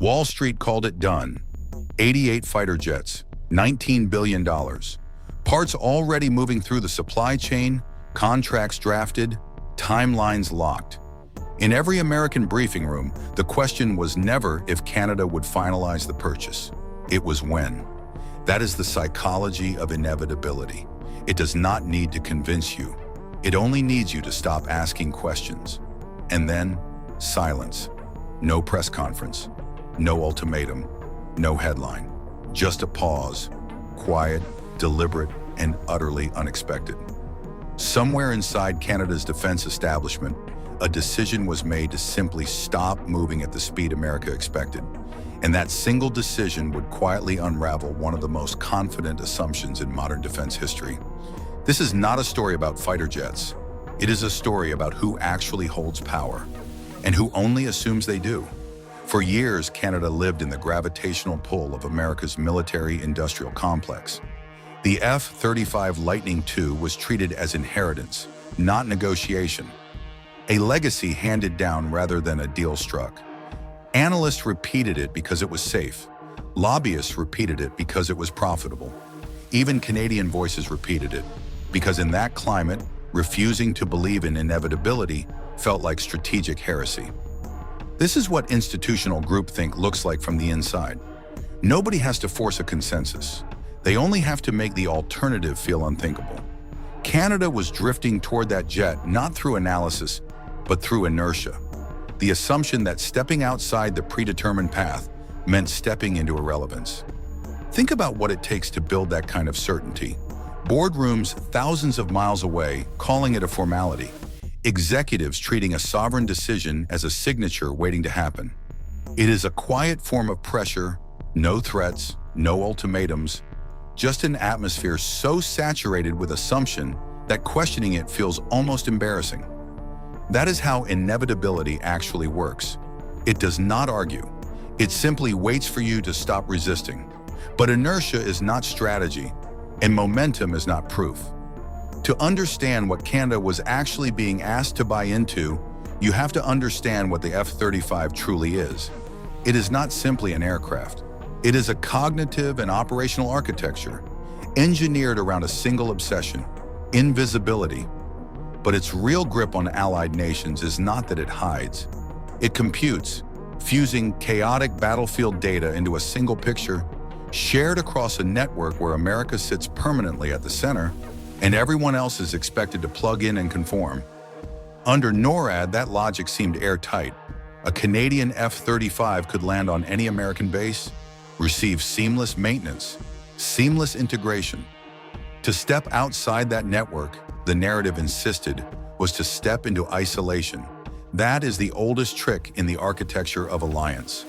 Wall Street called it done. 88 fighter jets, $19 billion. Parts already moving through the supply chain, contracts drafted, timelines locked. In every American briefing room, the question was never if Canada would finalize the purchase. It was when. That is the psychology of inevitability. It does not need to convince you. It only needs you to stop asking questions. And then, silence. No press conference. No ultimatum. No headline. Just a pause. Quiet, deliberate, and utterly unexpected. Somewhere inside Canada's defense establishment, a decision was made to simply stop moving at the speed America expected. And that single decision would quietly unravel one of the most confident assumptions in modern defense history. This is not a story about fighter jets. It is a story about who actually holds power and who only assumes they do. For years, Canada lived in the gravitational pull of America's military-industrial complex. The F-35 Lightning II was treated as inheritance, not negotiation. A legacy handed down rather than a deal struck. Analysts repeated it because it was safe. Lobbyists repeated it because it was profitable. Even Canadian voices repeated it, because in that climate, refusing to believe in inevitability felt like strategic heresy. This is what institutional groupthink looks like from the inside. Nobody has to force a consensus. They only have to make the alternative feel unthinkable. Canada was drifting toward that jet not through analysis, but through inertia. The assumption that stepping outside the predetermined path meant stepping into irrelevance. Think about what it takes to build that kind of certainty. Boardrooms thousands of miles away calling it a formality. Executives treating a sovereign decision as a signature waiting to happen. It is a quiet form of pressure, no threats, no ultimatums, just an atmosphere so saturated with assumption that questioning it feels almost embarrassing. That is how inevitability actually works. It does not argue. It simply waits for you to stop resisting. But inertia is not strategy, and momentum is not proof. To understand what Canada was actually being asked to buy into, you have to understand what the F-35 truly is. It is not simply an aircraft. It is a cognitive and operational architecture, engineered around a single obsession, invisibility. But its real grip on allied nations is not that it hides. It computes, fusing chaotic battlefield data into a single picture, shared across a network where America sits permanently at the center, and everyone else is expected to plug in and conform. Under NORAD, that logic seemed airtight. A Canadian F-35 could land on any American base, receive seamless maintenance, seamless integration. To step outside that network, the narrative insisted, was to step into isolation. That is the oldest trick in the architecture of alliance.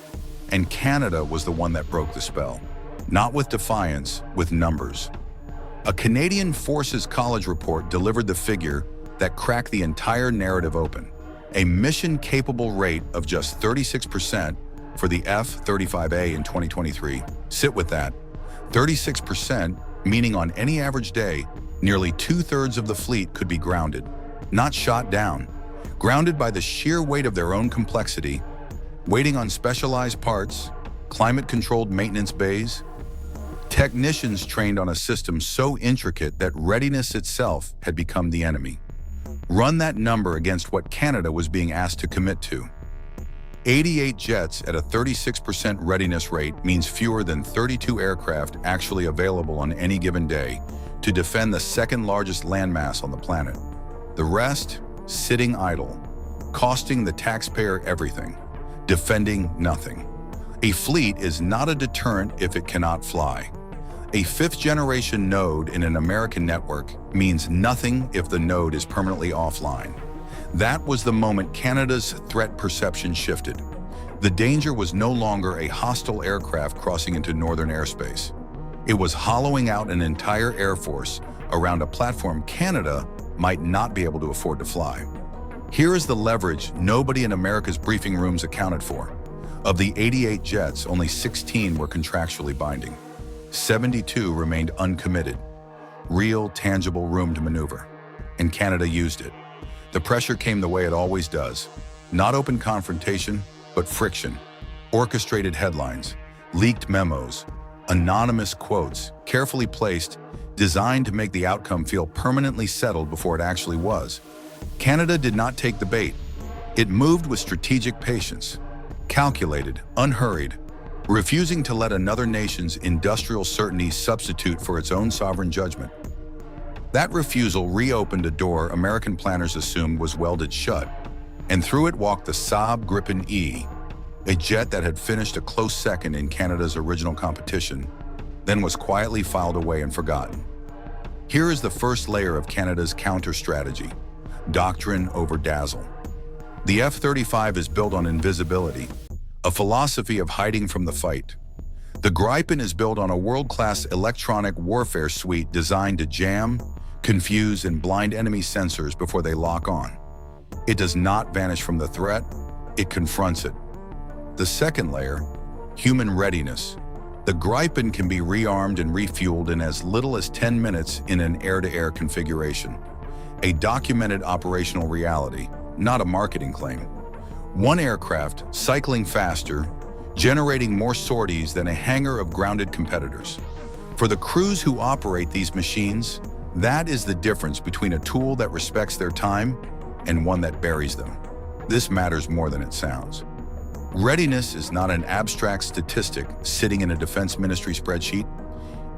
And Canada was the one that broke the spell. Not with defiance, with numbers. A Canadian Forces College report delivered the figure that cracked the entire narrative open. A mission-capable rate of just 36% for the F-35A in 2023. Sit with that. 36%, meaning on any average day, nearly 2/3 of the fleet could be grounded, not shot down, grounded by the sheer weight of their own complexity, waiting on specialized parts, climate-controlled maintenance bays, technicians trained on a system so intricate that readiness itself had become the enemy. Run that number against what Canada was being asked to commit to. 88 jets at a 36% readiness rate means fewer than 32 aircraft actually available on any given day to defend the second largest landmass on the planet. The rest, sitting idle, costing the taxpayer everything, defending nothing. A fleet is not a deterrent if it cannot fly. A fifth-generation node in an American network means nothing if the node is permanently offline. That was the moment Canada's threat perception shifted. The danger was no longer a hostile aircraft crossing into northern airspace. It was hollowing out an entire air force around a platform Canada might not be able to afford to fly. Here is the leverage nobody in America's briefing rooms accounted for. Of the 88 jets, only 16 were contractually binding. 72 remained uncommitted. Real, tangible room to maneuver. And Canada used it. The pressure came the way it always does. Not open confrontation, but friction. Orchestrated headlines, leaked memos, anonymous quotes, carefully placed, designed to make the outcome feel permanently settled before it actually was. Canada did not take the bait. It moved with strategic patience, calculated, unhurried, refusing to let another nation's industrial certainty substitute for its own sovereign judgment. That refusal reopened a door American planners assumed was welded shut, and through it walked the Saab Gripen E, a jet that had finished a close second in Canada's original competition, then was quietly filed away and forgotten. Here is the first layer of Canada's counter-strategy: doctrine over dazzle. The F-35 is built on invisibility, a philosophy of hiding from the fight. The Gripen is built on a world-class electronic warfare suite designed to jam, confuse, and blind enemy sensors before they lock on. It does not vanish from the threat, it confronts it. The second layer, human readiness. The Gripen can be rearmed and refueled in as little as 10 minutes in an air-to-air configuration. A documented operational reality, not a marketing claim. One aircraft, cycling faster, generating more sorties than a hangar of grounded competitors. For the crews who operate these machines, that is the difference between a tool that respects their time and one that buries them. This matters more than it sounds. Readiness is not an abstract statistic sitting in a defense ministry spreadsheet.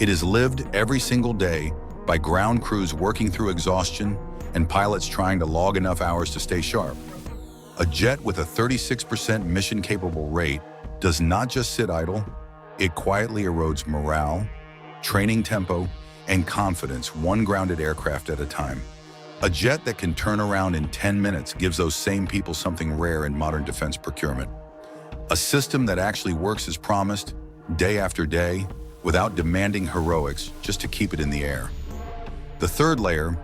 It is lived every single day by ground crews working through exhaustion and pilots trying to log enough hours to stay sharp. A jet with a 36% mission-capable rate does not just sit idle, it quietly erodes morale, training tempo, and confidence one grounded aircraft at a time. A jet that can turn around in 10 minutes gives those same people something rare in modern defense procurement. A system that actually works as promised, day after day, without demanding heroics just to keep it in the air. The third layer,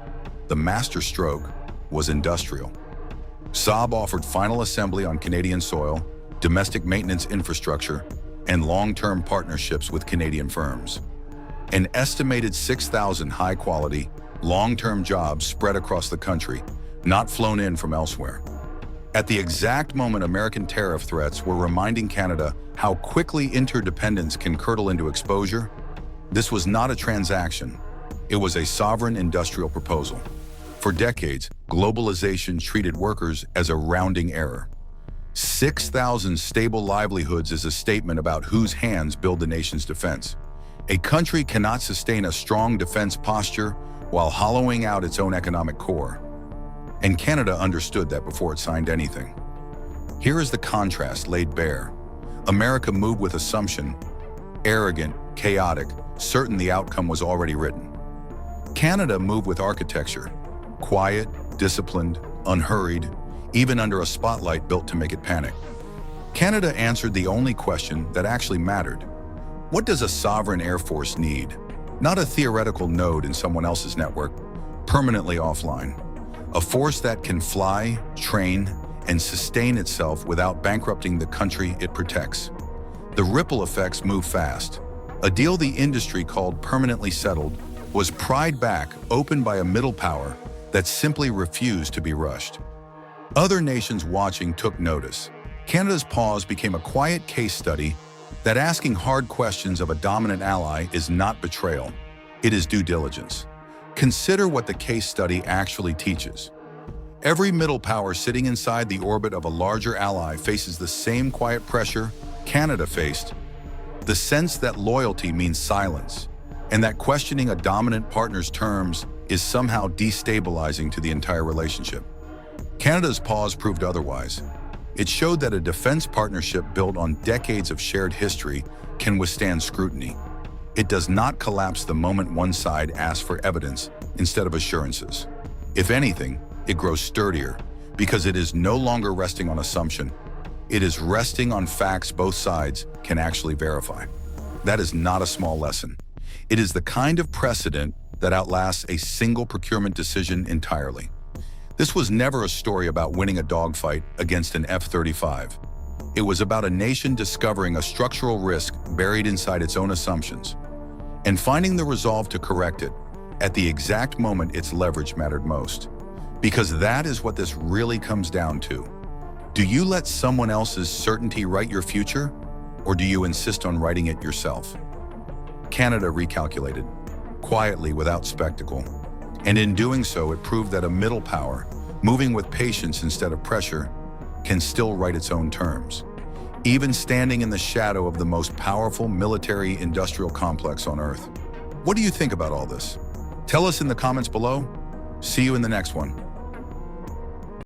the masterstroke, was industrial. Saab offered final assembly on Canadian soil, domestic maintenance infrastructure, and long-term partnerships with Canadian firms. An estimated 6,000 high-quality, long-term jobs spread across the country, not flown in from elsewhere. At the exact moment American tariff threats were reminding Canada how quickly interdependence can curdle into exposure, this was not a transaction. It was a sovereign industrial proposal. For decades, globalization treated workers as a rounding error. 6,000 stable livelihoods is a statement about whose hands build the nation's defense. A country cannot sustain a strong defense posture while hollowing out its own economic core. And Canada understood that before it signed anything. Here is the contrast laid bare. America moved with assumption, arrogant, chaotic, certain the outcome was already written. Canada moved with architecture, quiet, disciplined, unhurried, even under a spotlight built to make it panic. Canada answered the only question that actually mattered. What does a sovereign air force need? Not a theoretical node in someone else's network, permanently offline. A force that can fly, train, and sustain itself without bankrupting the country it protects. The ripple effects move fast. A deal the industry called permanently settled was pried back, opened by a middle power that simply refused to be rushed. Other nations watching took notice. Canada's pause became a quiet case study that asking hard questions of a dominant ally is not betrayal, it is due diligence. Consider what the case study actually teaches. Every middle power sitting inside the orbit of a larger ally faces the same quiet pressure Canada faced, the sense that loyalty means silence, and that questioning a dominant partner's terms is somehow destabilizing to the entire relationship. Canada's pause proved otherwise. It showed that a defense partnership built on decades of shared history can withstand scrutiny. It does not collapse the moment one side asks for evidence instead of assurances. If anything, it grows sturdier because it is no longer resting on assumption. It is resting on facts both sides can actually verify. That is not a small lesson. It is the kind of precedent that outlasts a single procurement decision entirely. This was never a story about winning a dogfight against an F-35. It was about a nation discovering a structural risk buried inside its own assumptions and finding the resolve to correct it at the exact moment its leverage mattered most. Because that is what this really comes down to. Do you let someone else's certainty write your future, Or do you insist on writing it yourself? Canada recalculated, quietly without spectacle. And in doing so, it proved that a middle power, moving with patience instead of pressure, can still write its own terms, even standing in the shadow of the most powerful military-industrial complex on Earth. What do you think about all this? Tell us in the comments below. See you in the next one.